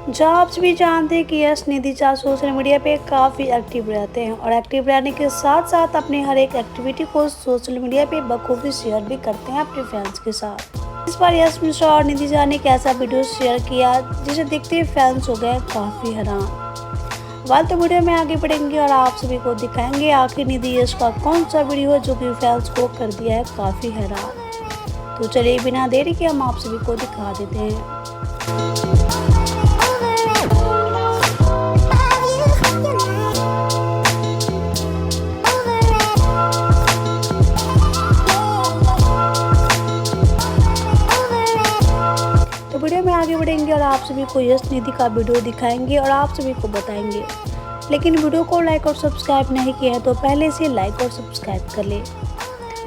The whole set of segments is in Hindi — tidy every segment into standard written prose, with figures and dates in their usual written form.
जहाँ आप सभी जानते हैं कि यश निधि झा सोशल मीडिया पे काफ़ी एक्टिव रहते हैं और एक्टिव रहने के साथ साथ अपनी हर एक एक्टिविटी को सोशल मीडिया पे बखूबी शेयर भी करते हैं अपने फैंस के साथ। इस बार यश मिश्रा और निधि झा ने एक ऐसा वीडियो शेयर किया जिसे देखते ही फैंस हो गए काफ़ी हैरान। वाल तो वीडियो में आगे बढ़ेंगे और आप सभी को दिखाएंगे आखिर निधि यश का कौन सा वीडियो है जो कि फैंस को कर दिया है काफ़ी हैरान। तो चलिए बिना देरी के हम आप सभी को दिखा देते हैं। तो वीडियो में आगे बढ़ेंगे और आप सभी को यश निधि का वीडियो दिखाएंगे और आप सभी को बताएंगे। लेकिन वीडियो को लाइक और सब्सक्राइब नहीं किया है तो पहले से लाइक और सब्सक्राइब कर ले।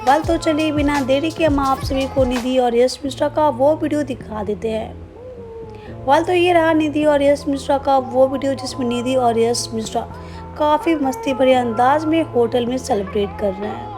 वाल तो चलिए बिना देरी के हम आप सभी को निधि और यश मिश्रा का वो वीडियो दिखा देते हैं। वाल तो ये रहा निधि और यश मिश्रा का वो वीडियो जिसमें निधि और यश मिश्रा काफ़ी मस्ती भरे अंदाज में होटल में सेलिब्रेट कर रहे हैं।